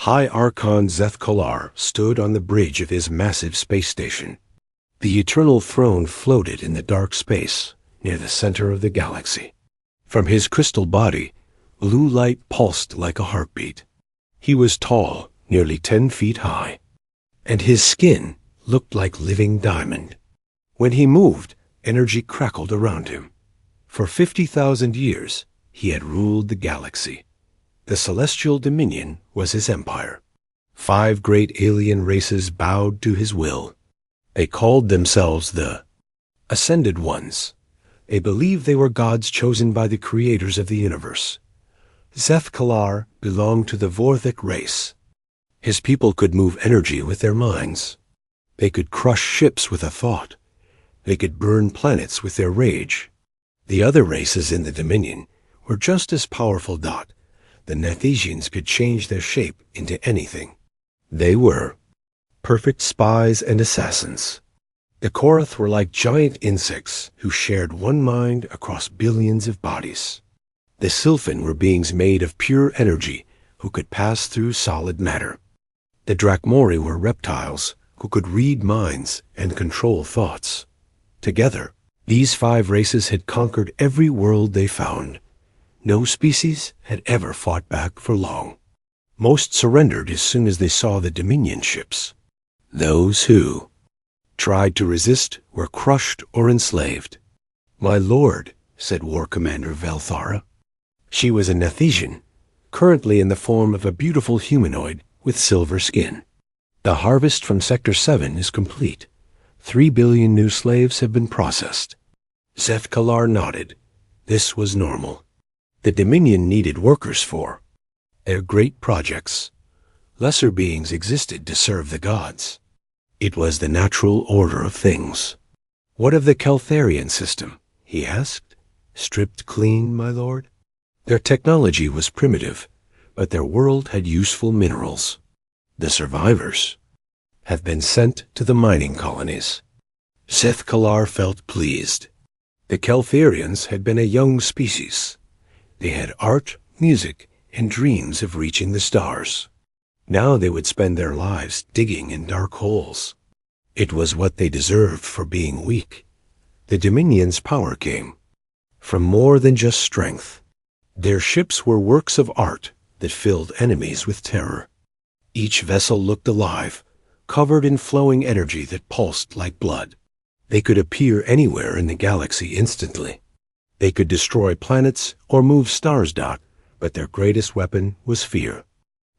High Archon Zeth-Kalar stood on the bridge of his massive space station. The eternal throne floated in the dark space near the center of the galaxy. From his crystal body, blue light pulsed like a heartbeat. He was tall, nearly 10 feet high, and his skin looked like living diamond. When he moved, energy crackled around him. For 50,000 years, he had ruled the galaxy. The Celestial Dominion was his empire. 5 great alien races bowed to his will. They called themselves the Ascended Ones. They believed they were gods chosen by the creators of the universe. Zeth-Kalar belonged to the Vorthic race. His people could move energy with their minds. They could crush ships with a thought. They could burn planets with their rage. The other races in the Dominion were just as powerful. The Nethesians could change their shape into anything. They were perfect spies and assassins. The Korath were like giant insects who shared one mind across billions of bodies. The Sylphin were beings made of pure energy who could pass through solid matter. The Drakmori were reptiles who could read minds and control thoughts. Together, these 5 races had conquered every world they found. No species had ever fought back for long. Most surrendered as soon as they saw the Dominion ships. Those who tried to resist were crushed or enslaved. "My lord," said War Commander Velthara. She was a Nethesian, currently in the form of a beautiful humanoid with silver skin. "The harvest from Sector 7 is complete. 3 billion new slaves have been processed." Zeth-Kalar nodded. This was normal. The Dominion needed workers for their great projects. Lesser beings existed to serve the gods. It was the natural order of things. "What of the Keltharian system?" he asked. "Stripped clean, my lord?" Their technology was primitive, but their world had useful minerals. The survivors have been sent to the mining colonies. Zeth-Kalar felt pleased. The Keltharians had been a young species. They had art, music, and dreams of reaching the stars. Now they would spend their lives digging in dark holes. It was what they deserved for being weak. The Dominion's power came from more than just strength. Their ships were works of art that filled enemies with terror. Each vessel looked alive, covered in flowing energy that pulsed like blood. They could appear anywhere in the galaxy instantly. They could destroy planets or move stars. But their greatest weapon was fear.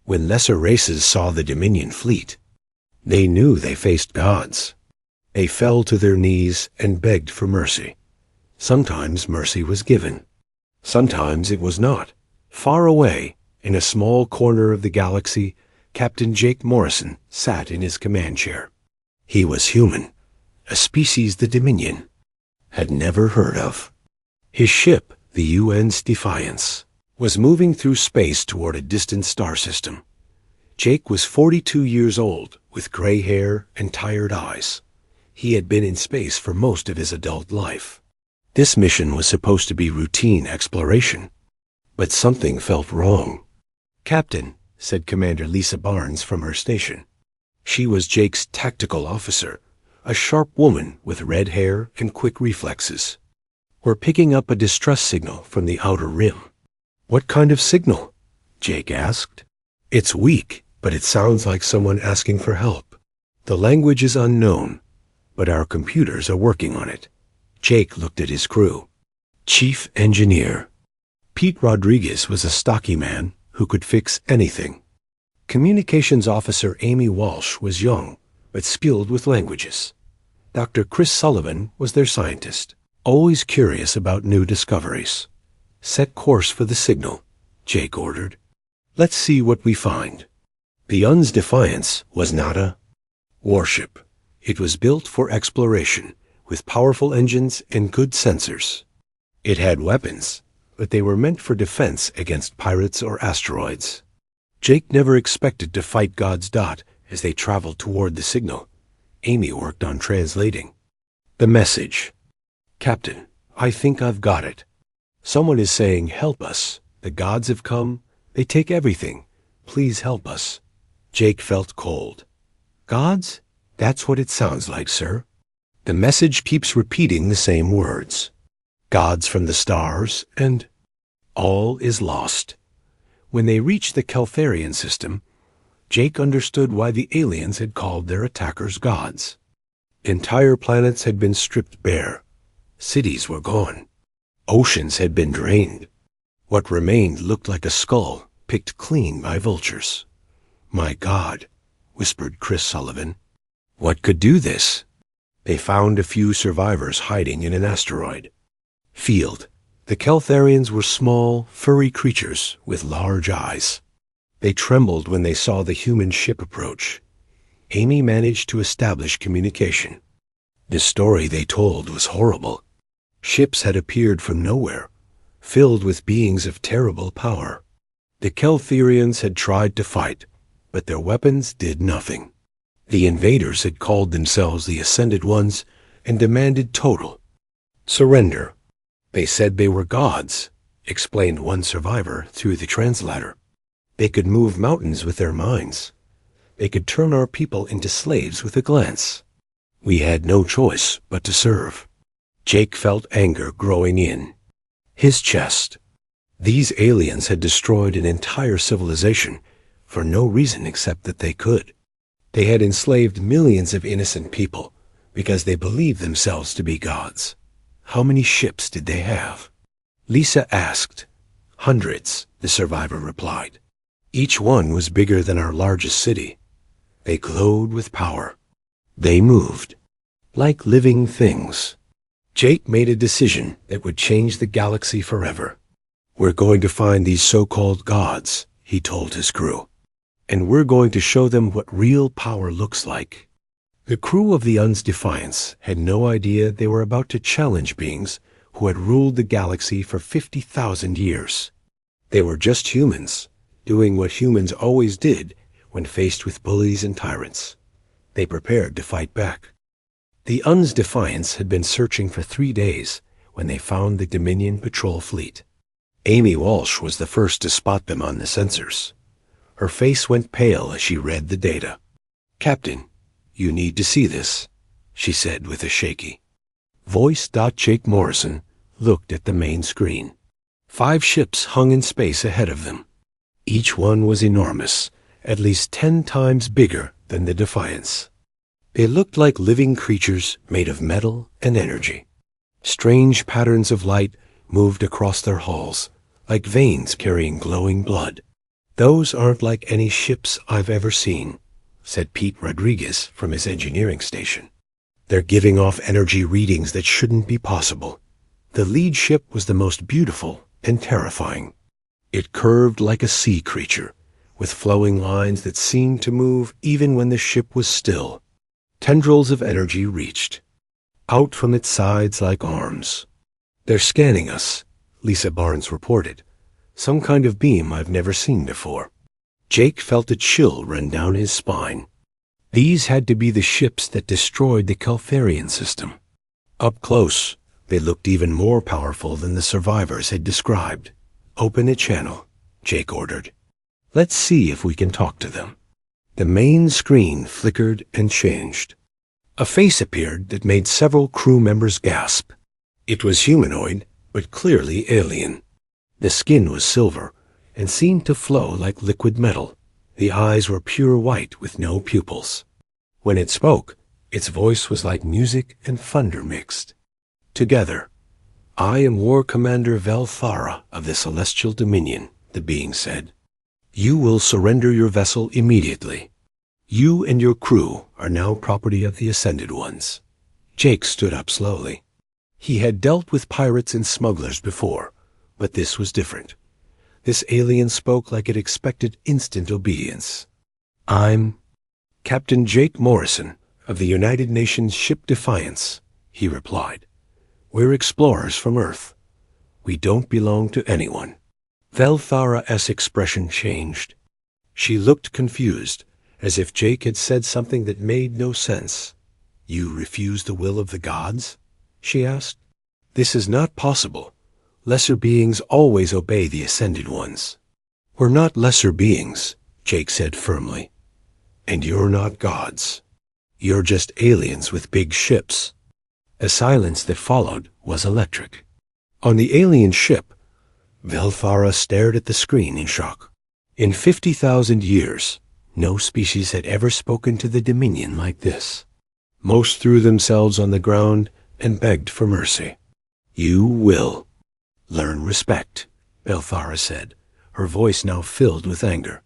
When lesser races saw the Dominion fleet, they knew they faced gods. They fell to their knees and begged for mercy. Sometimes mercy was given. Sometimes it was not. Far away, in a small corner of the galaxy, Captain Jake Morrison sat in his command chair. He was human, a species the Dominion had never heard of. His ship, the UN's Defiance, was moving through space toward a distant star system. Jake was 42 years old, with gray hair and tired eyes. He had been in space for most of his adult life. This mission was supposed to be routine exploration, but something felt wrong. "Captain," said Commander Lisa Barnes from her station. She was Jake's tactical officer, a sharp woman with red hair and quick reflexes. "We're picking up a distress signal from the outer rim." "What kind of signal?" Jake asked. "It's weak, but it sounds like someone asking for help. The language is unknown, but our computers are working on it." Jake looked at his crew. Chief Engineer Pete Rodriguez was a stocky man who could fix anything. Communications Officer Amy Walsh was young, but skilled with languages. Dr. Chris Sullivan was their scientist, always curious about new discoveries. "Set course for the signal," Jake ordered. "Let's see what we find." The UN's Defiance was not a warship. It was built for exploration, with powerful engines and good sensors. It had weapons, but they were meant for defense against pirates or asteroids. Jake never expected to fight God's Dot as they traveled toward the signal. Amy worked on translating. The message: "Captain, I think I've got it. Someone is saying, 'Help us. The gods have come. They take everything. Please help us.'" Jake felt cold. Gods? That's what it sounds like, sir. The message keeps repeating the same words. Gods from the stars, and all is lost. When they reached the Keltharian system, Jake understood why the aliens had called their attackers gods. Entire planets had been stripped bare. Cities were gone. Oceans had been drained. What remained looked like a skull picked clean by vultures. My God, whispered Chris Sullivan. What could do this? They found a few survivors hiding in an asteroid field. The Keltharians were small, furry creatures with large eyes. They trembled when they saw the human ship approach. Amy managed to establish communication. The story they told was horrible. Ships had appeared from nowhere, filled with beings of terrible power. The Keltharians had tried to fight, but their weapons did nothing. The invaders had called themselves the Ascended Ones and demanded total surrender. They said they were gods, explained one survivor through the translator. They could move mountains with their minds. They could turn our people into slaves with a glance. We had no choice but to serve. Jake felt anger growing in his chest. These aliens had destroyed an entire civilization for no reason except that they could. They had enslaved millions of innocent people because they believed themselves to be gods. How many ships did they have? Lisa asked. Hundreds, the survivor replied. Each one was bigger than our largest city. They glowed with power. They moved like living things. Jake made a decision that would change the galaxy forever. We're going to find these so-called gods, he told his crew. And we're going to show them what real power looks like. The crew of the Un's Defiance had no idea they were about to challenge beings who had ruled the galaxy for 50,000 years. They were just humans, doing what humans always did when faced with bullies and tyrants. They prepared to fight back. The Un's Defiance had been searching for 3 days when they found the Dominion patrol fleet. Amy Walsh was the first to spot them on the sensors. Her face went pale as she read the data. Captain, you need to see this, she said with a shaky voice. Jake Morrison looked at the main screen. 5 ships hung in space ahead of them. Each one was enormous, at least 10 times bigger than the Defiance. They looked like living creatures made of metal and energy. Strange patterns of light moved across their hulls, like veins carrying glowing blood. Those aren't like any ships I've ever seen, said Pete Rodriguez from his engineering station. They're giving off energy readings that shouldn't be possible. The lead ship was the most beautiful and terrifying. It curved like a sea creature, with flowing lines that seemed to move even when the ship was still. Tendrils of energy reached out from its sides like arms. They're scanning us, Lisa Barnes reported. Some kind of beam I've never seen before. Jake felt a chill run down his spine. These had to be the ships that destroyed the Keltharian system. Up close, they looked even more powerful than the survivors had described. Open a channel, Jake ordered. Let's see if we can talk to them. The main screen flickered and changed. A face appeared that made several crew members gasp. It was humanoid, but clearly alien. The skin was silver and seemed to flow like liquid metal. The eyes were pure white with no pupils. When it spoke, its voice was like music and thunder mixed. Together, I am War Commander Velthara of the Celestial Dominion, the being said. You will surrender your vessel immediately. You and your crew are now property of the Ascended Ones. Jake stood up slowly. He had dealt with pirates and smugglers before, but this was different. This alien spoke like it expected instant obedience. I'm Captain Jake Morrison of the United Nations ship Defiance, he replied. We're explorers from Earth. We don't belong to anyone. Velthara's expression changed. She looked confused, as if Jake had said something that made no sense. You refuse the will of the gods? She asked. This is not possible. Lesser beings always obey the Ascended Ones. We're not lesser beings, Jake said firmly. And you're not gods. You're just aliens with big ships. A silence that followed was electric. On the alien ship, Velthara stared at the screen in shock. In 50,000 years, no species had ever spoken to the Dominion like this. Most threw themselves on the ground and begged for mercy. You will learn respect, Velthara said, her voice now filled with anger.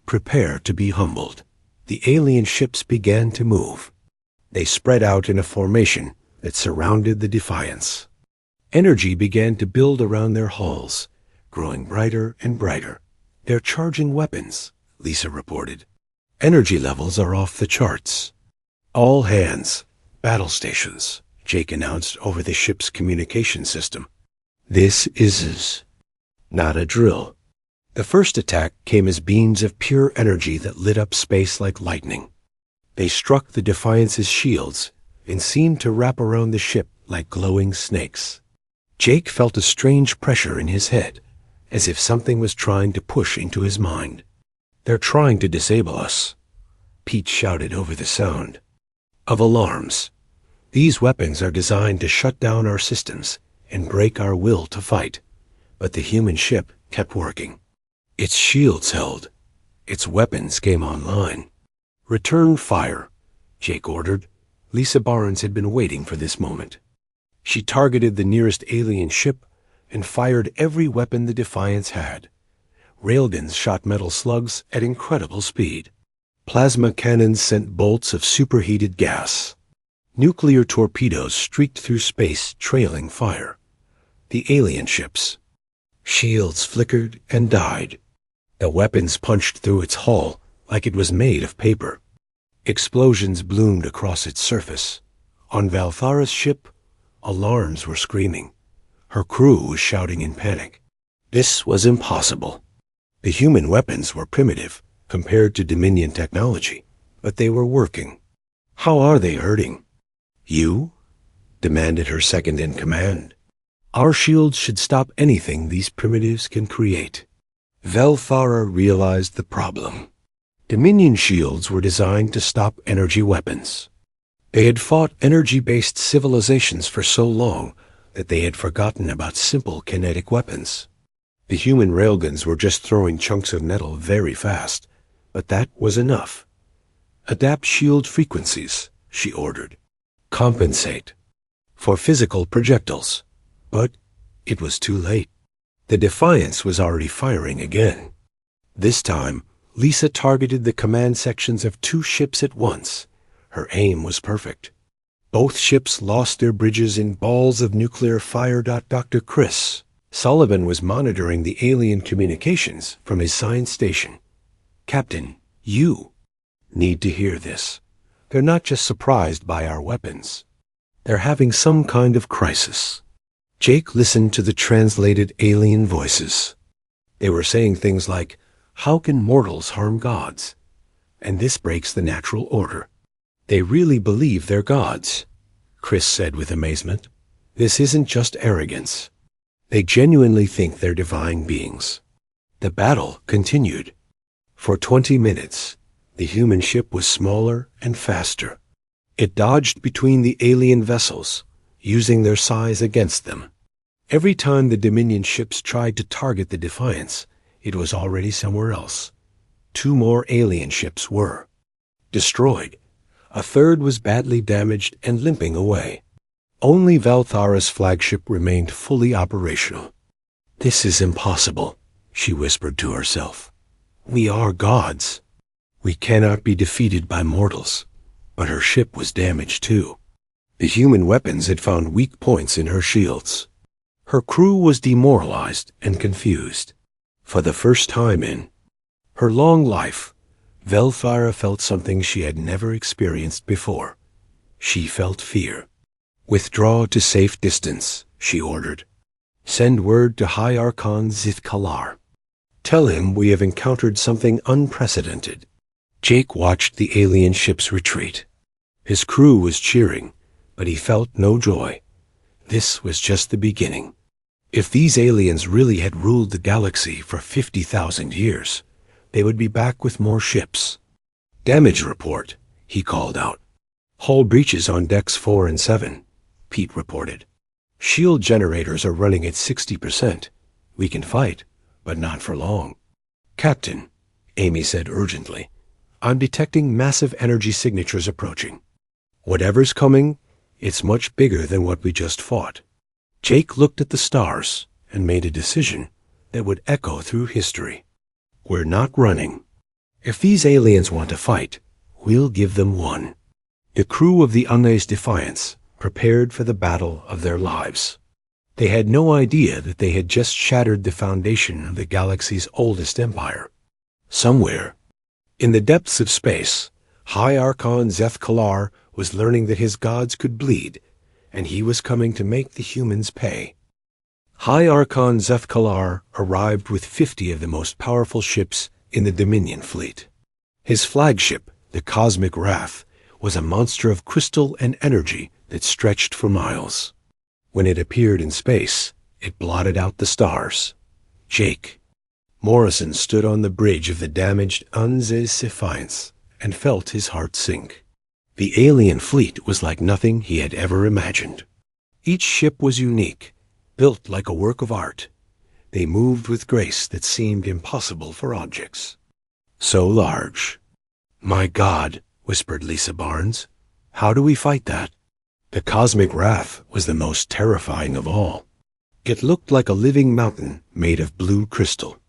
Prepare to be humbled. The alien ships began to move. They spread out in a formation that surrounded the Defiance. Energy began to build around their hulls, growing brighter and brighter. They're charging weapons, Lisa reported. Energy levels are off the charts. All hands, battle stations, Jake announced over the ship's communication system. This is not a drill. The first attack came as beams of pure energy that lit up space like lightning. They struck the Defiance's shields and seemed to wrap around the ship like glowing snakes. Jake felt a strange pressure in his head, as if something was trying to push into his mind. They're trying to disable us, Pete shouted over the sound of alarms. These weapons are designed to shut down our systems and break our will to fight. But the human ship kept working. Its shields held. Its weapons came online. Return fire, Jake ordered. Lisa Barnes had been waiting for this moment. She targeted the nearest alien ship and fired every weapon the Defiance had. Railguns shot metal slugs at incredible speed. Plasma cannons sent bolts of superheated gas. Nuclear torpedoes streaked through space, trailing fire. The alien ships. Shields flickered and died. The weapons punched through its hull like it was made of paper. Explosions bloomed across its surface. On Velthara's ship, alarms were screaming. Her crew was shouting in panic. This was impossible. The human weapons were primitive compared to Dominion technology, but they were working. How are they hurting? You? Demanded her second-in-command. Our shields should stop anything these primitives can create. Velthara realized the problem. Dominion shields were designed to stop energy weapons. They had fought energy-based civilizations for so long that they had forgotten about simple kinetic weapons. The human railguns were just throwing chunks of metal very fast, but that was enough. Adapt shield frequencies, she ordered. Compensate for physical projectiles. But it was too late. The Defiance was already firing again. This time, Lisa targeted the command sections of 2 ships at once. Her aim was perfect. Both ships lost their bridges in balls of nuclear fire. Dr. Chris Sullivan was monitoring the alien communications from his science station. Captain, you need to hear this. They're not just surprised by our weapons. They're having some kind of crisis. Jake listened to the translated alien voices. They were saying things like, "How can mortals harm gods? And this breaks the natural order." They really believe they're gods, Chris said with amazement. This isn't just arrogance. They genuinely think they're divine beings. The battle continued. For 20 minutes, the human ship was smaller and faster. It dodged between the alien vessels, using their size against them. Every time the Dominion ships tried to target the Defiance, it was already somewhere else. 2 more alien ships were destroyed. A third was badly damaged and limping away. Only Velthara's flagship remained fully operational. This is impossible, she whispered to herself. We are gods. We cannot be defeated by mortals. But her ship was damaged too. The human weapons had found weak points in her shields. Her crew was demoralized and confused. For the first time in her long life, Velthara felt something she had never experienced before. She felt fear. Withdraw to safe distance, she ordered. Send word to High Archon Zithkalar. Tell him we have encountered something unprecedented. Jake watched the alien ship's retreat. His crew was cheering, but he felt no joy. This was just the beginning. If these aliens really had ruled the galaxy for 50,000 years, they would be back with more ships. "Damage report," he called out. "Hull breaches on decks 4 and 7, Pete reported. "Shield generators are running at 60%. We can fight, but not for long." "Captain," Amy said urgently, "I'm detecting massive energy signatures approaching. Whatever's coming, it's much bigger than what we just fought." Jake looked at the stars and made a decision that would echo through history. "We're not running. If these aliens want to fight, we'll give them one." The crew of the Unna's Defiance prepared for the battle of their lives. They had no idea that they had just shattered the foundation of the galaxy's oldest empire. Somewhere, in the depths of space, High Archon Zeth Kalar was learning that his gods could bleed, and he was coming to make the humans pay. High Archon Zeth Kalar arrived with 50 of the most powerful ships in the Dominion fleet. His flagship, the Cosmic Wrath, was a monster of crystal and energy that stretched for miles. When it appeared in space, it blotted out the stars. Jake Morrison stood on the bridge of the damaged HFY Defiance and felt his heart sink. The alien fleet was like nothing he had ever imagined. Each ship was unique, built like a work of art. They moved with grace that seemed impossible for objects. So large. "My God," whispered Lisa Barnes. "How do we fight that?" The Cosmic Wrath was the most terrifying of all. It looked like a living mountain made of blue crystal.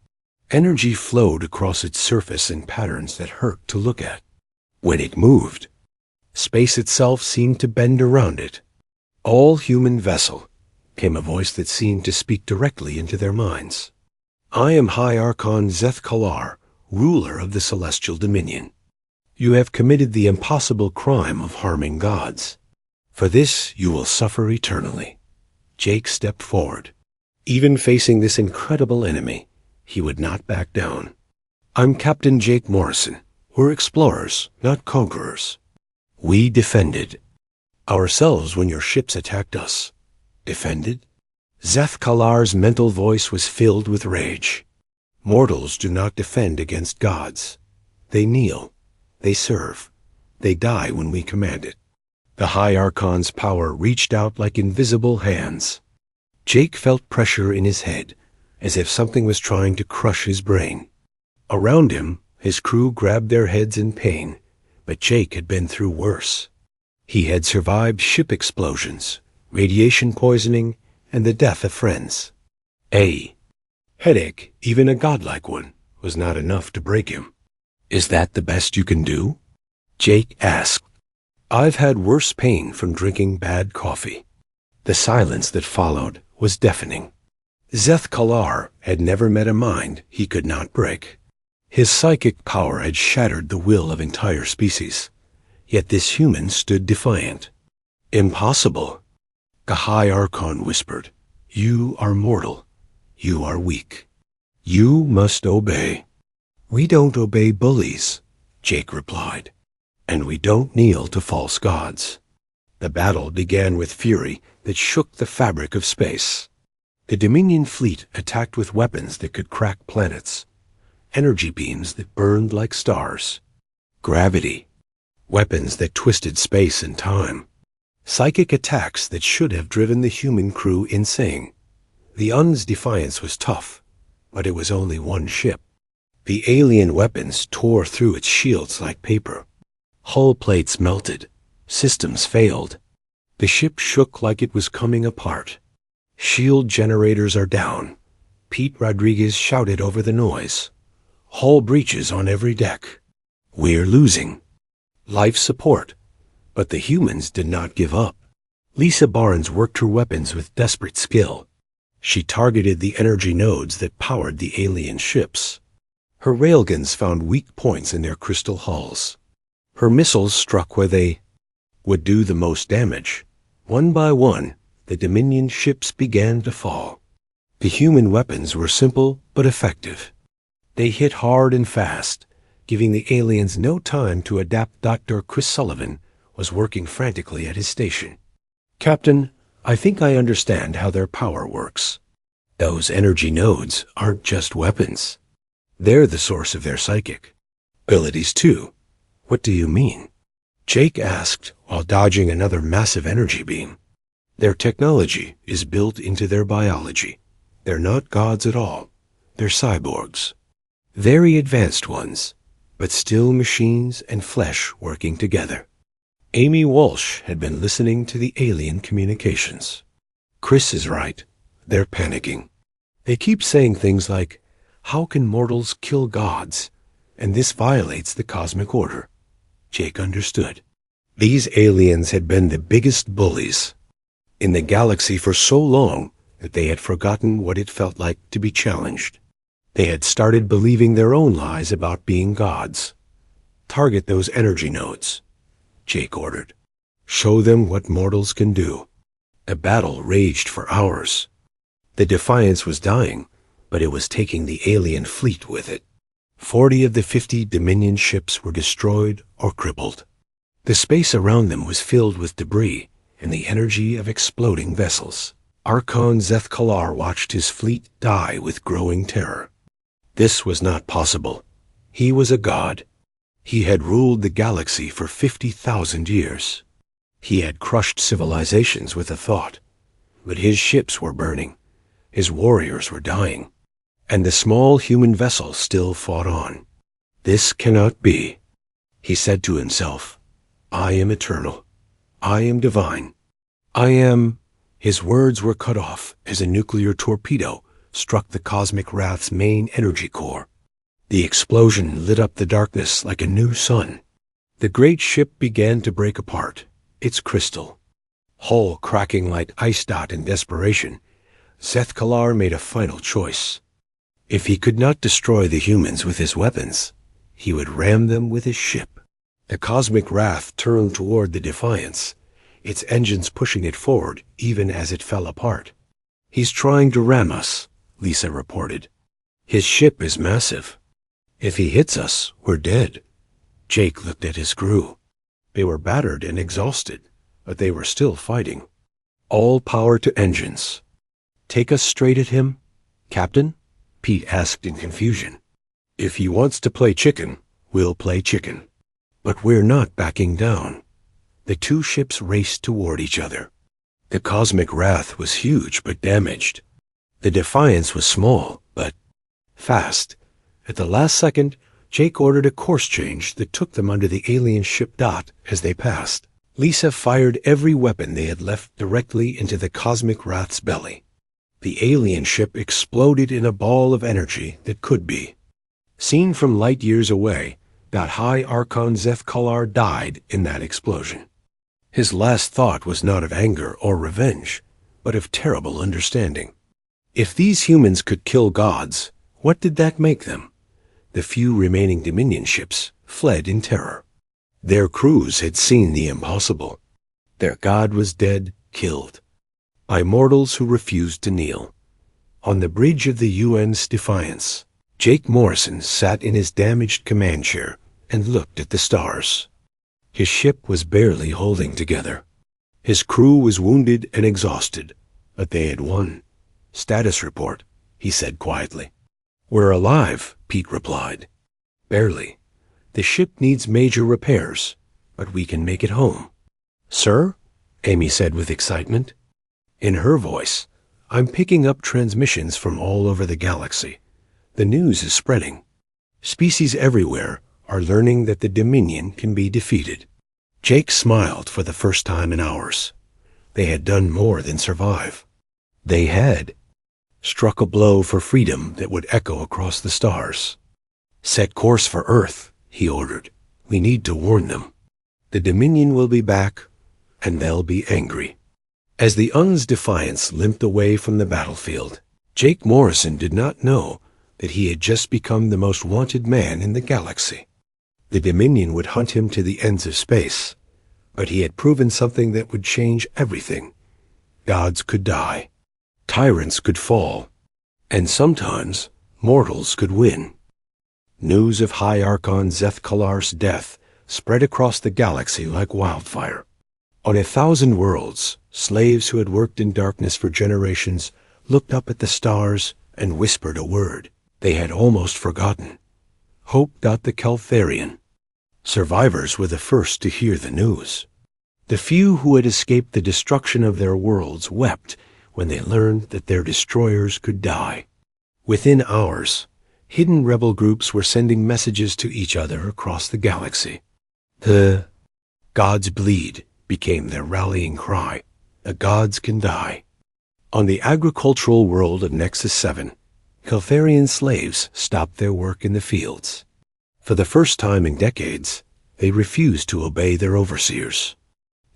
Energy flowed across its surface in patterns that hurt to look at. When it moved, space itself seemed to bend around it. "All human vessel," came a voice that seemed to speak directly into their minds. "I am High Archon Zeth Kalar, ruler of the Celestial Dominion. You have committed the impossible crime of harming gods. For this you will suffer eternally." Jake stepped forward. Even facing this incredible enemy, he would not back down. "I'm Captain Jake Morrison. We're explorers, not conquerors. We defended ourselves when your ships attacked us." "Defended?" Zeth Kalar's mental voice was filled with rage. "Mortals do not defend against gods. They kneel. They serve. They die when we command it." The High Archon's power reached out like invisible hands. Jake felt pressure in his head, as if something was trying to crush his brain. Around him, his crew grabbed their heads in pain, but Jake had been through worse. He had survived ship explosions, radiation poisoning, and the death of friends. A headache, even a godlike one, was not enough to break him. "Is that the best you can do?" Jake asked. "I've had worse pain from drinking bad coffee." The silence that followed was deafening. Zeth Kalar had never met a mind he could not break. His psychic power had shattered the will of entire species, yet this human stood defiant. "Impossible," the High Archon whispered. "You are mortal. You are weak. You must obey." "We don't obey bullies," Jake replied. "And we don't kneel to false gods." The battle began with fury that shook the fabric of space. The Dominion fleet attacked with weapons that could crack planets, energy beams that burned like stars, gravity, weapons that twisted space and time, psychic attacks that should have driven the human crew insane. The UN's Defiance was tough, but it was only one ship. The alien weapons tore through its shields like paper. Hull plates melted. Systems failed. The ship shook like it was coming apart. "Shield generators are down," Pete Rodriguez shouted over the noise. "Hull breaches on every deck. We're losing life support." But the humans did not give up. Lisa Barnes worked her weapons with desperate skill. She targeted the energy nodes that powered the alien ships. Her railguns found weak points in their crystal hulls. Her missiles struck where they would do the most damage. One by one, the Dominion ships began to fall. The human weapons were simple but effective. They hit hard and fast, giving the aliens no time to adapt. Dr. Chris Sullivan was working frantically at his station. "Captain, I think I understand how their power works. Those energy nodes aren't just weapons. They're the source of their psychic abilities too. What do you mean? Jake asked while dodging another massive energy beam. Their technology is built into their biology. They're not gods at all. They're cyborgs. Very advanced ones, but still machines and flesh working together. Amy Walsh had been listening to the alien communications. Chris is right. They're panicking. They keep saying things like, "How can mortals kill gods? And this violates the cosmic order." Jake understood. These aliens had been the biggest bullies in the galaxy for so long that they had forgotten what it felt like to be challenged. They had started believing their own lies about being gods. "Target those energy nodes," Jake ordered. "Show them what mortals can do." A battle raged for hours. The Defiance was dying, but it was taking the alien fleet with it. 40 of the 50 Dominion ships were destroyed or crippled. The space around them was filled with debris and the energy of exploding vessels. Archon Zeth-Kalar watched his fleet die with growing terror. This was not possible. He was a god. He had ruled the galaxy for 50,000 years. He had crushed civilizations with a thought. But his ships were burning. His warriors were dying. And the small human vessel still fought on. "This cannot be," he said to himself. "I am eternal. I am divine. I am—" His words were cut off as a nuclear torpedo struck the Cosmic Wrath's main energy core. The explosion lit up the darkness like a new sun. The great ship began to break apart, its crystal hull cracking like ice dot in desperation. Zeth-Kalar made a final choice. If he could not destroy the humans with his weapons, he would ram them with his ship. The Cosmic Wrath turned toward the Defiance, its engines pushing it forward even as it fell apart. "He's trying to ram us," Lisa reported. "His ship is massive. If he hits us, we're dead." Jake looked at his crew. They were battered and exhausted, but they were still fighting. "All power to engines." "Take us straight at him, Captain?" Pete asked in confusion. "If he wants to play chicken, we'll play chicken. But we're not backing down." The two ships raced toward each other. The Cosmic Wrath was huge but damaged. The Defiance was small but fast. At the last second, Jake ordered a course change that took them under the alien ship Dot as they passed. Lisa fired every weapon they had left directly into the Cosmic Wrath's belly. The alien ship exploded in a ball of energy that could be. Seen from light years away, that High Archon Zeth-Kalar died in that explosion. His last thought was not of anger or revenge, but of terrible understanding. If these humans could kill gods, what did that make them? The few remaining Dominion ships fled in terror. Their crews had seen the impossible. Their god was dead, killed, by mortals who refused to kneel. On the bridge of the UN's Defiance, Jake Morrison sat in his damaged command chair and looked at the stars. His ship was barely holding together. His crew was wounded and exhausted, but they had won. "Status report," he said quietly. "We're alive," Pete replied. "Barely. The ship needs major repairs, but we can make it home." "Sir?" Amy said with excitement. In her voice, "I'm picking up transmissions from all over the galaxy. The news is spreading. Species everywhere are learning that the Dominion can be defeated." Jake smiled for the first time in hours. They had done more than survive. They had struck a blow for freedom that would echo across the stars. "Set course for Earth," he ordered. "We need to warn them. The Dominion will be back, and they'll be angry." As the UN's Defiance limped away from the battlefield, Jake Morrison did not know that he had just become the most wanted man in the galaxy. The Dominion would hunt him to the ends of space, but he had proven something that would change everything. Gods could die, tyrants could fall, and sometimes mortals could win. News of High Archon Zeth-Kalar's death spread across the galaxy like wildfire. On 1,000 worlds, slaves who had worked in darkness for generations looked up at the stars and whispered a word they had almost forgotten. "Hope got the Keltharian." Survivors were the first to hear the news. The few who had escaped the destruction of their worlds wept when they learned that their destroyers could die. Within hours, hidden rebel groups were sending messages to each other across the galaxy. The gods bleed became their rallying cry. The gods can die. On the agricultural world of Nexus 7, Keltharian slaves stopped their work in the fields. For the first time in decades, they refused to obey their overseers.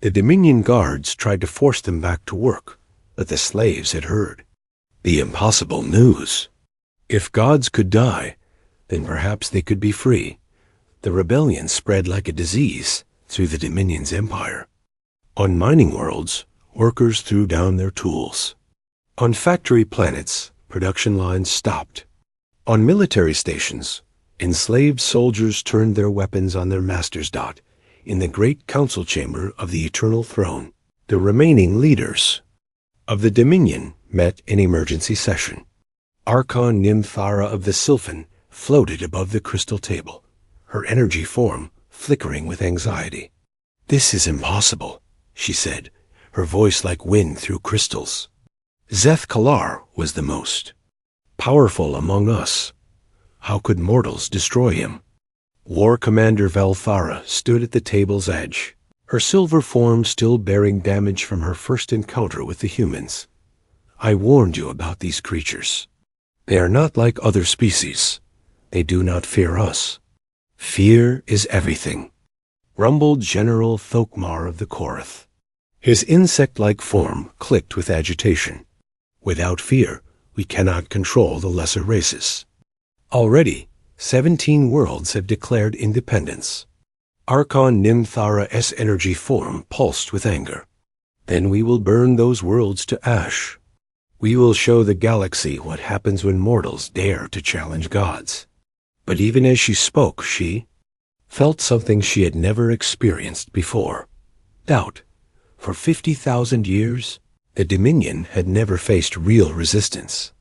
The Dominion guards tried to force them back to work, but the slaves had heard the impossible news. If gods could die, then perhaps they could be free. The rebellion spread like a disease through the Dominion's empire. On mining worlds, workers threw down their tools. On factory planets, production lines stopped. On military stations, enslaved soldiers turned their weapons on their masters. In the great council chamber of the Eternal Throne, the remaining leaders of the Dominion met in emergency session. Archon Nymthara of the Sylphan floated above the crystal table, her energy form flickering with anxiety. "This is impossible," she said, her voice like wind through crystals. Zeth Kalar was the most powerful among us. How could mortals destroy him? War Commander Velthara stood at the table's edge, her silver form still bearing damage from her first encounter with the humans. "I warned you about these creatures. They are not like other species. They do not fear us. Fear is everything," rumbled General Thokmar of the Korath. His insect-like form clicked with agitation. "Without fear, we cannot control the lesser races. Already, 17 worlds have declared independence." Archon Nymthara's energy form pulsed with anger. "Then we will burn those worlds to ash. We will show the galaxy what happens when mortals dare to challenge gods." But even as she spoke, she felt something she had never experienced before. Doubt. For 50,000 years, the Dominion had never faced real resistance.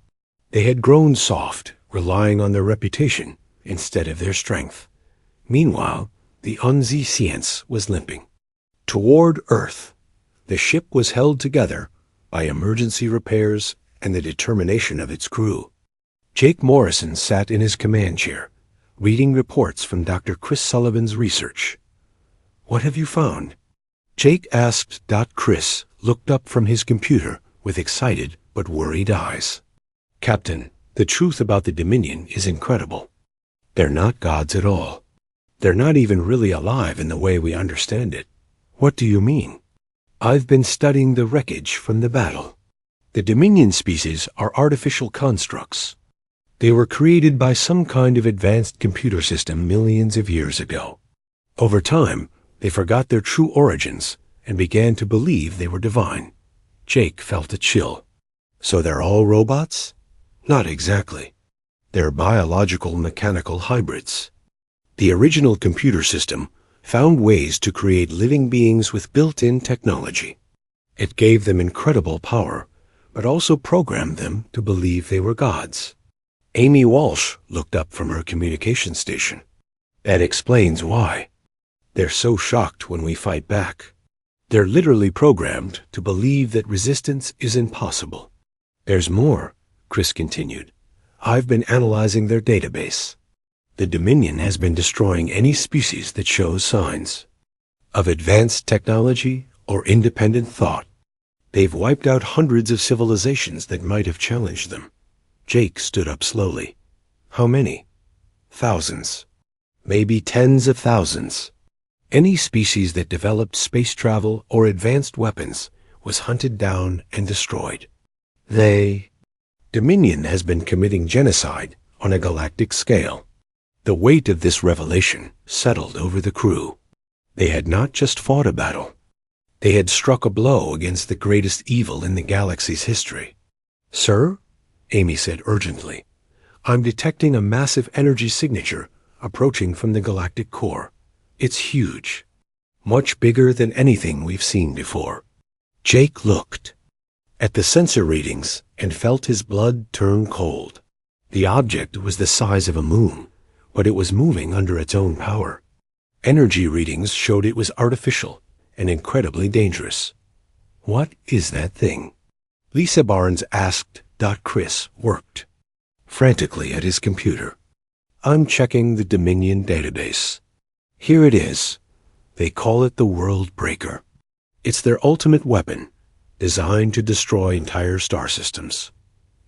They had grown soft, relying on their reputation instead of their strength. Meanwhile, the Unzi was limping. Toward Earth, the ship was held together by emergency repairs and the determination of its crew. Jake Morrison sat in his command chair, reading reports from Dr. Chris Sullivan's research. "What have you found?" Jake asked. Chris looked up from his computer with excited but worried eyes. "Captain, the truth about the Dominion is incredible. They're not gods at all. They're not even really alive in the way we understand it." "What do you mean?" "I've been studying the wreckage from the battle. The Dominion species are artificial constructs. They were created by some kind of advanced computer system millions of years ago. Over time, they forgot their true origins and began to believe they were divine." Jake felt a chill. "So they're all robots?" "Not exactly. They're biological mechanical hybrids. The original computer system found ways to create living beings with built-in technology. It gave them incredible power, but also programmed them to believe they were gods." Amy Walsh looked up from her communication station. "That explains why. They're so shocked when we fight back. They're literally programmed to believe that resistance is impossible." "There's more," Chris continued. "I've been analyzing their database. The Dominion has been destroying any species that shows signs of advanced technology or independent thought. They've wiped out hundreds of civilizations that might have challenged them." Jake stood up slowly. "How many?" "Thousands. Maybe tens of thousands. Any species that developed space travel or advanced weapons was hunted down and destroyed. Dominion has been committing genocide on a galactic scale." The weight of this revelation settled over the crew. They had not just fought a battle. They had struck a blow against the greatest evil in the galaxy's history. "Sir?" Amy said urgently. "I'm detecting a massive energy signature approaching from the galactic core. It's huge. Much bigger than anything we've seen before." Jake looked at the sensor readings and felt his blood turn cold. The object was the size of a moon, but it was moving under its own power. Energy readings showed it was artificial and incredibly dangerous. "What is that thing?" Lisa Barnes asked. Chris worked frantically at his computer. "I'm checking the Dominion database. Here it is. They call it the World Breaker. It's their ultimate weapon, designed to destroy entire star systems.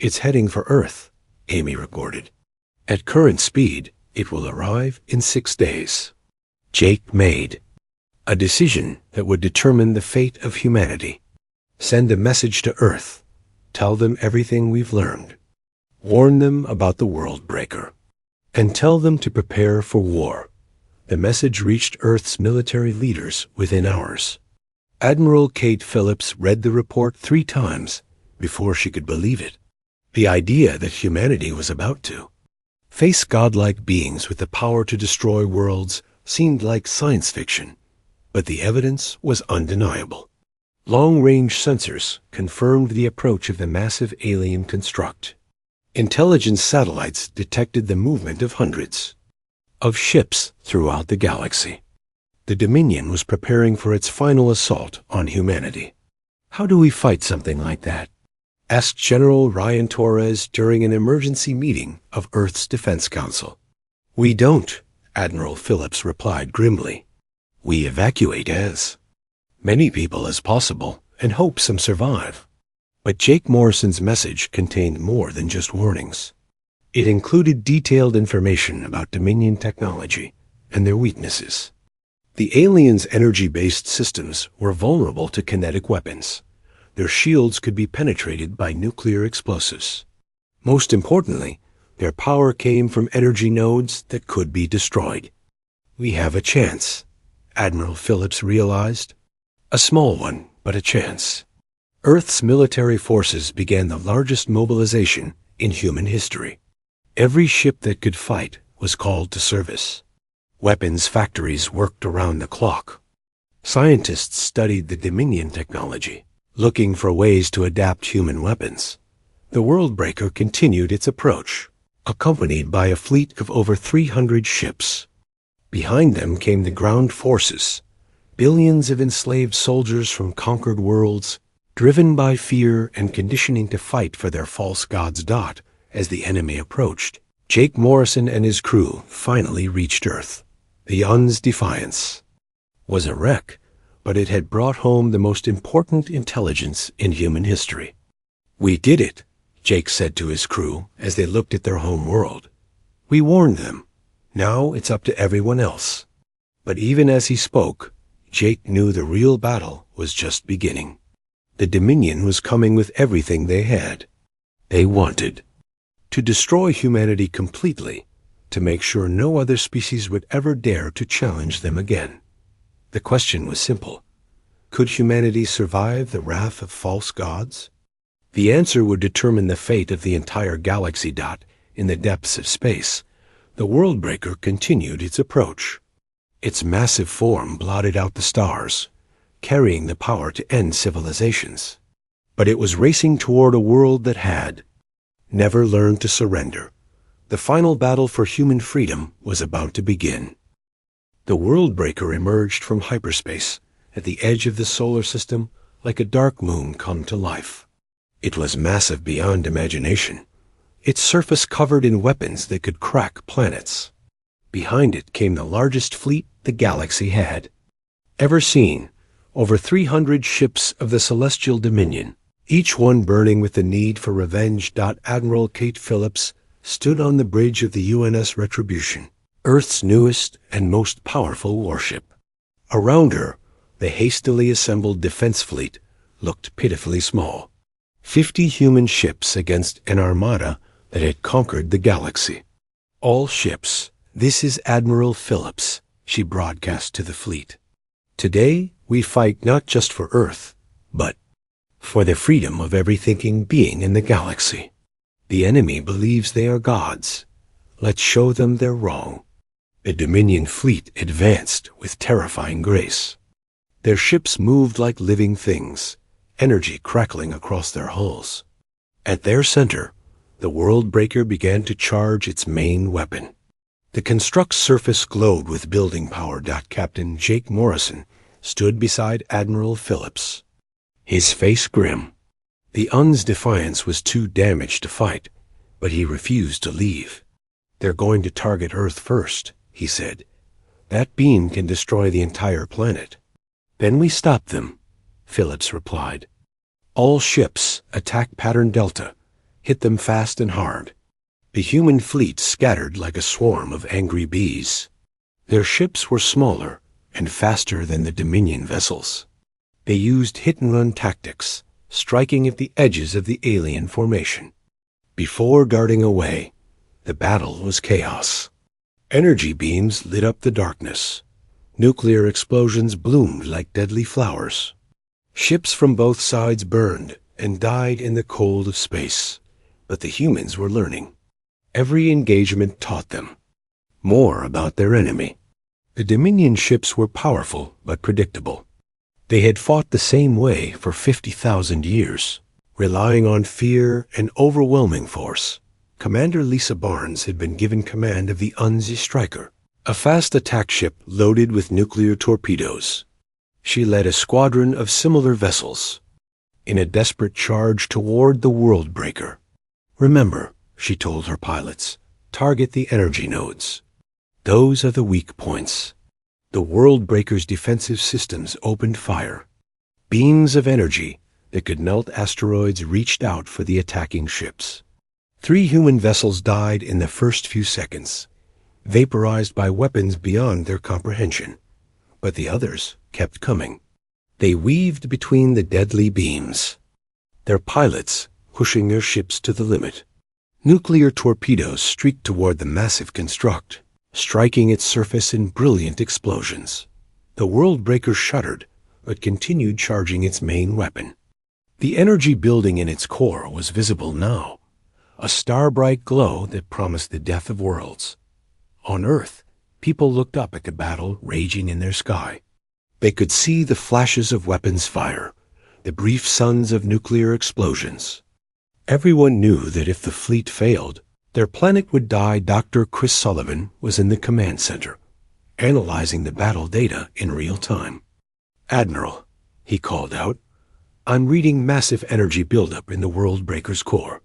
It's heading for Earth," Amy reported. "At current speed, it will arrive in 6 days." Jake made a decision that would determine the fate of humanity. Send a message to Earth. Tell them everything we've learned. Warn them about the World Breaker. And tell them to prepare for war. The message reached Earth's military leaders within hours. Admiral Kate Phillips read the report 3 times before she could believe it. The idea that humanity was about to face godlike beings with the power to destroy worlds seemed like science fiction, but the evidence was undeniable. Long-range sensors confirmed the approach of the massive alien construct. Intelligence satellites detected the movement of hundreds of ships throughout the galaxy. The Dominion was preparing for its final assault on humanity. "How do we fight something like that?" asked General Ryan Torres during an emergency meeting of Earth's Defense Council. "We don't," Admiral Phillips replied grimly. "We evacuate as many people as possible and hope some survive." But Jake Morrison's message contained more than just warnings. It included detailed information about Dominion technology and their weaknesses. The aliens' energy-based systems were vulnerable to kinetic weapons. Their shields could be penetrated by nuclear explosives. Most importantly, their power came from energy nodes that could be destroyed. "We have a chance," Admiral Phillips realized. A small one, but a chance. Earth's military forces began the largest mobilization in human history. Every ship that could fight was called to service. Weapons factories worked around the clock. Scientists studied the Dominion technology, looking for ways to adapt human weapons. The World Breaker continued its approach, accompanied by a fleet of over 300 ships. Behind them came the ground forces, billions of enslaved soldiers from conquered worlds, driven by fear and conditioning to fight for their false gods. As the enemy approached, Jake Morrison and his crew finally reached Earth. The Un's defiance was a wreck, but it had brought home the most important intelligence in human history. "We did it," Jake said to his crew as they looked at their home world. "We warned them. Now it's up to everyone else." But even as he spoke, Jake knew the real battle was just beginning. The Dominion was coming with everything they had. They wanted to destroy humanity completely, to make sure no other species would ever dare to challenge them again. The question was simple. Could humanity survive the wrath of false gods? The answer would determine the fate of the entire galaxy. In the depths of space, the World Breaker continued its approach. Its massive form blotted out the stars, carrying the power to end civilizations. But it was racing toward a world that had never learned to surrender. The final battle for human freedom was about to begin. The World Breaker emerged from hyperspace at the edge of the solar system like a dark moon come to life. It was massive beyond imagination, its surface covered in weapons that could crack planets. Behind it came the largest fleet the galaxy had ever seen, over 300 ships of the Celestial Dominion, each one burning with the need for revenge. Admiral Kate Phillips stood on the bridge of the UNS Retribution, Earth's newest and most powerful warship. Around her, the hastily assembled defense fleet looked pitifully small. 50 human ships against an armada that had conquered the galaxy. "All ships, this is Admiral Phillips," she broadcast to the fleet. "Today, we fight not just for Earth, but for the freedom of every thinking being in the galaxy. The enemy believes they are gods. Let's show them they're wrong." The Dominion fleet advanced with terrifying grace. Their ships moved like living things, energy crackling across their hulls. At their center, the World Breaker began to charge its main weapon. The construct's surface glowed with building power. Captain Jake Morrison stood beside Admiral Phillips, his face grim. The UN's Defiance was too damaged to fight, but he refused to leave. "They're going to target Earth first," he said. "That beam can destroy the entire planet." "Then we stop them," Phillips replied. "All ships attack Pattern Delta. Hit them fast and hard." The human fleet scattered like a swarm of angry bees. Their ships were smaller and faster than the Dominion vessels. They used hit-and-run tactics, striking at the edges of the alien formation. Before darting away, the battle was chaos. Energy beams lit up the darkness. Nuclear explosions bloomed like deadly flowers. Ships from both sides burned and died in the cold of space. But the humans were learning. Every engagement taught them more about their enemy. The Dominion ships were powerful but predictable. They had fought the same way for 50,000 years, relying on fear and overwhelming force. Commander Lisa Barnes had been given command of the Unzi Striker, a fast attack ship loaded with nuclear torpedoes. She led a squadron of similar vessels in a desperate charge toward the World Breaker. "Remember," she told her pilots, "target the energy nodes. Those are the weak points." The World Breaker's defensive systems opened fire. Beams of energy that could melt asteroids reached out for the attacking ships. 3 human vessels died in the first few seconds, vaporized by weapons beyond their comprehension. But the others kept coming. They weaved between the deadly beams, their pilots pushing their ships to the limit. Nuclear torpedoes streaked toward the massive construct, striking its surface in brilliant explosions. The World Breaker shuddered, but continued charging its main weapon. The energy building in its core was visible now, a star-bright glow that promised the death of worlds. On Earth, people looked up at the battle raging in their sky. They could see the flashes of weapons fire, the brief suns of nuclear explosions. Everyone knew that if the fleet failed, their planet would die. Dr. Chris Sullivan was in the command center, analyzing the battle data in real time. "Admiral," he called out, "I'm reading massive energy buildup in the World Breaker's core.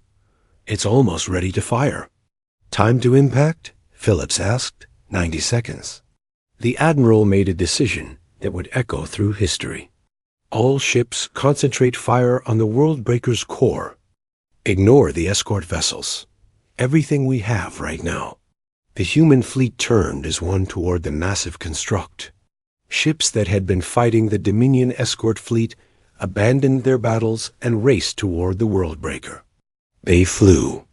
It's almost ready to fire." "Time to impact?" Phillips asked. 90 seconds. The Admiral made a decision that would echo through history. "All ships concentrate fire on the World Breaker's core. Ignore the escort vessels. Everything we have right now." The human fleet turned as one toward the massive construct. Ships that had been fighting the Dominion escort fleet abandoned their battles and raced toward the World Breaker. They flew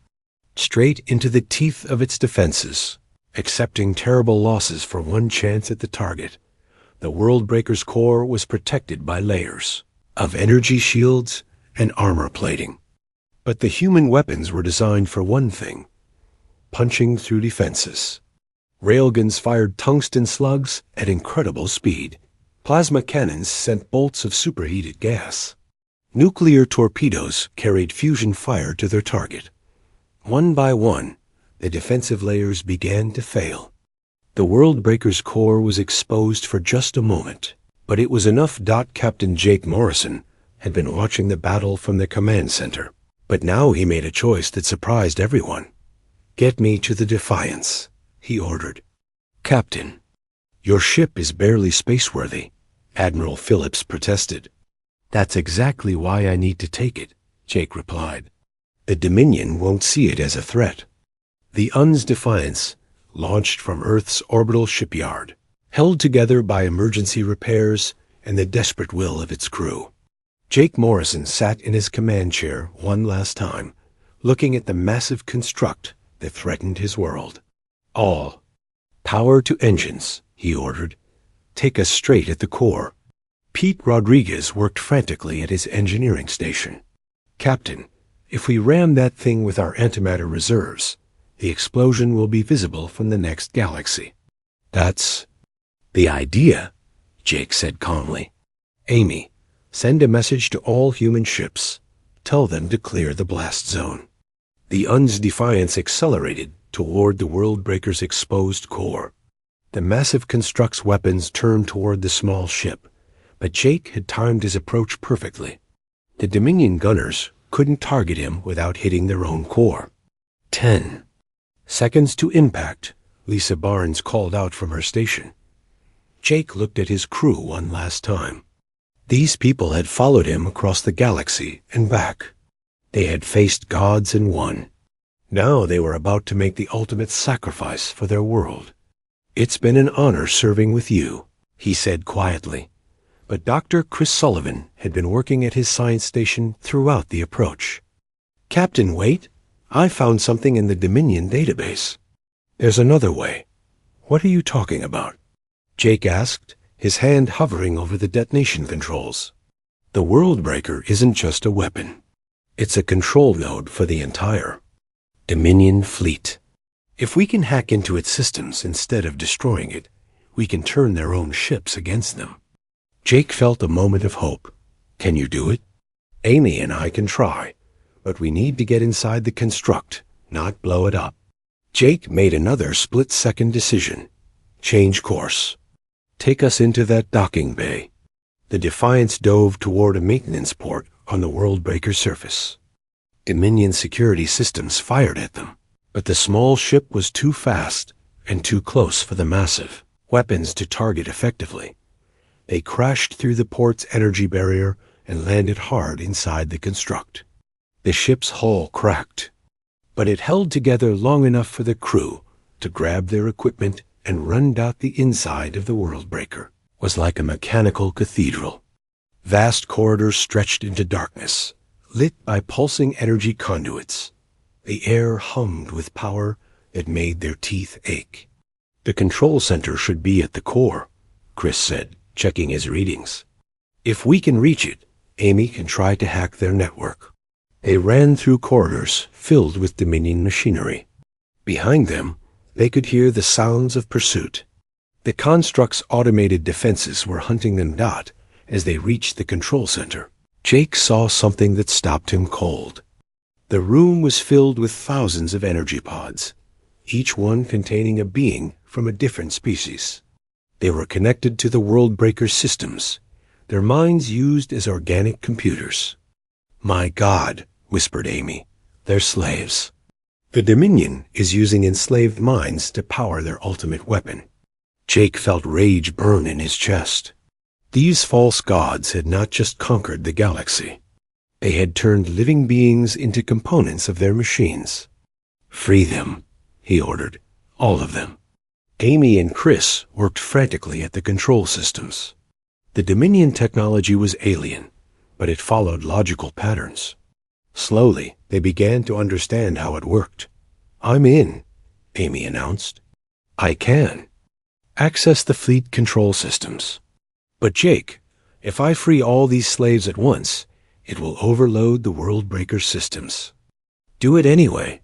straight into the teeth of its defenses, accepting terrible losses for one chance at the target. The World Breaker's core was protected by layers of energy shields and armor plating. But the human weapons were designed for one thing: punching through defenses. Railguns fired tungsten slugs at incredible speed. Plasma cannons sent bolts of superheated gas. Nuclear torpedoes carried fusion fire to their target. One by one, the defensive layers began to fail. The World Breaker's core was exposed for just a moment, but it was enough. Captain Jake Morrison had been watching the battle from the command center. But now he made a choice that surprised everyone. "Get me to the Defiance," he ordered. "Captain, your ship is barely spaceworthy," Admiral Phillips protested. "That's exactly why I need to take it," Jake replied. "The Dominion won't see it as a threat." The UN's Defiance launched from Earth's orbital shipyard, held together by emergency repairs and the desperate will of its crew. Jake Morrison sat in his command chair one last time, looking at the massive construct that threatened his world. "All power to engines," he ordered. "Take us straight at the core." Pete Rodriguez worked frantically at his engineering station. "Captain, if we ram that thing with our antimatter reserves, the explosion will be visible from the next galaxy." "That's the idea," Jake said calmly. "Amy, send a message to all human ships. Tell them to clear the blast zone." The UN's Defiance accelerated toward the Worldbreaker's exposed core. The massive construct's weapons turned toward the small ship, but Jake had timed his approach perfectly. The Dominion gunners couldn't target him without hitting their own core. 10 seconds to impact, Lisa Barnes called out from her station. Jake looked at his crew one last time. These people had followed him across the galaxy and back. They had faced gods and won. Now they were about to make the ultimate sacrifice for their world. "It's been an honor serving with you," he said quietly. But Dr. Chris Sullivan had been working at his science station throughout the approach. "Captain, wait. I found something in the Dominion database." "There's another way." "What are you talking about?" Jake asked, his hand hovering over the detonation controls. "The Worldbreaker isn't just a weapon. It's a control node for the entire Dominion fleet. If we can hack into its systems instead of destroying it, we can turn their own ships against them." Jake felt a moment of hope. "Can you do it?" "Amy and I can try, but we need to get inside the construct, not blow it up." Jake made another split-second decision. "Change course. Take us into that docking bay." The Defiance dove toward a maintenance port on the Worldbreaker's surface. Dominion security systems fired at them, but the small ship was too fast and too close for the massive weapons to target effectively. They crashed through the port's energy barrier and landed hard inside the construct. The ship's hull cracked, but it held together long enough for the crew to grab their equipment and run out the inside of the Worldbreaker. Was like a mechanical cathedral. Vast corridors stretched into darkness, lit by pulsing energy conduits. The air hummed with power that made their teeth ache. "The control center should be at the core," Chris said, checking his readings. "If we can reach it, Amy can try to hack their network." They ran through corridors filled with Dominion machinery. Behind them, they could hear the sounds of pursuit. The construct's automated defenses were hunting them down as they reached the control center. Jake saw something that stopped him cold. The room was filled with thousands of energy pods, each one containing a being from a different species. They were connected to the Worldbreaker systems, their minds used as organic computers. "My God," whispered Amy, "they're slaves." The Dominion is using enslaved minds to power their ultimate weapon. Jake felt rage burn in his chest. These false gods had not just conquered the galaxy. They had turned living beings into components of their machines. "Free them," he ordered, "all of them." Amy and Chris worked frantically at the control systems. The Dominion technology was alien, but it followed logical patterns. Slowly, they began to understand how it worked. "I'm in," Amy announced. "I can access the fleet control systems. But Jake, if I free all these slaves at once, it will overload the Worldbreaker systems." "Do it anyway,"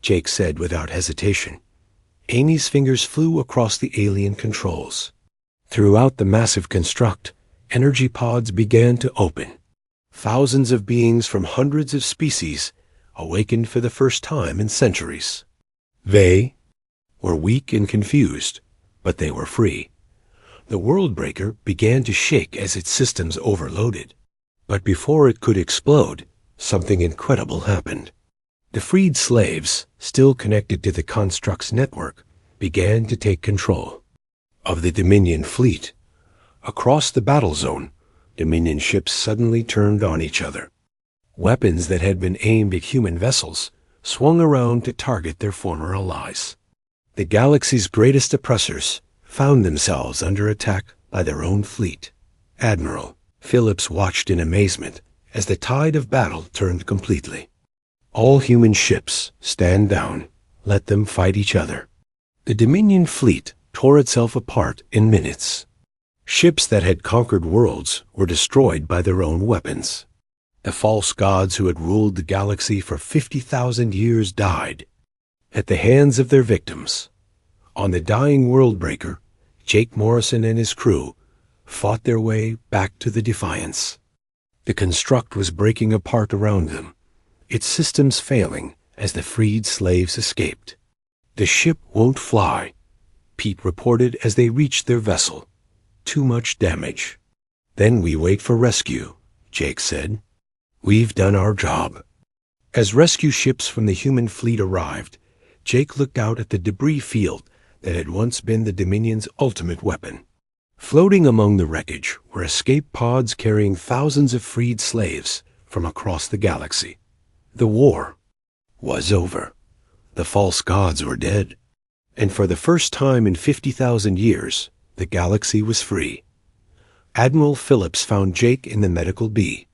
Jake said without hesitation. Amy's fingers flew across the alien controls. Throughout the massive construct, energy pods began to open. Thousands of beings from hundreds of species awakened for the first time in centuries. They were weak and confused, but they were free. The Worldbreaker began to shake as its systems overloaded. But before it could explode, something incredible happened. The freed slaves, still connected to the construct's network, began to take control of the Dominion fleet. Across the battle zone, Dominion ships suddenly turned on each other. Weapons that had been aimed at human vessels swung around to target their former allies. The galaxy's greatest oppressors found themselves under attack by their own fleet. Admiral Phillips watched in amazement as the tide of battle turned completely. "All human ships, stand down. Let them fight each other." The Dominion fleet tore itself apart in minutes. Ships that had conquered worlds were destroyed by their own weapons. The false gods who had ruled the galaxy for 50,000 years died at the hands of their victims. On the dying Worldbreaker, Jake Morrison and his crew fought their way back to the Defiance. The construct was breaking apart around them, its systems failing as the freed slaves escaped. "The ship won't fly," Pete reported as they reached their vessel. "Too much damage." "Then we wait for rescue," Jake said. "We've done our job." As rescue ships from the human fleet arrived, Jake looked out at the debris field that had once been the Dominion's ultimate weapon. Floating among the wreckage were escape pods carrying thousands of freed slaves from across the galaxy. The war was over. The false gods were dead. And for the first time in 50,000 years, the galaxy was free. Admiral Phillips found Jake in the medical B.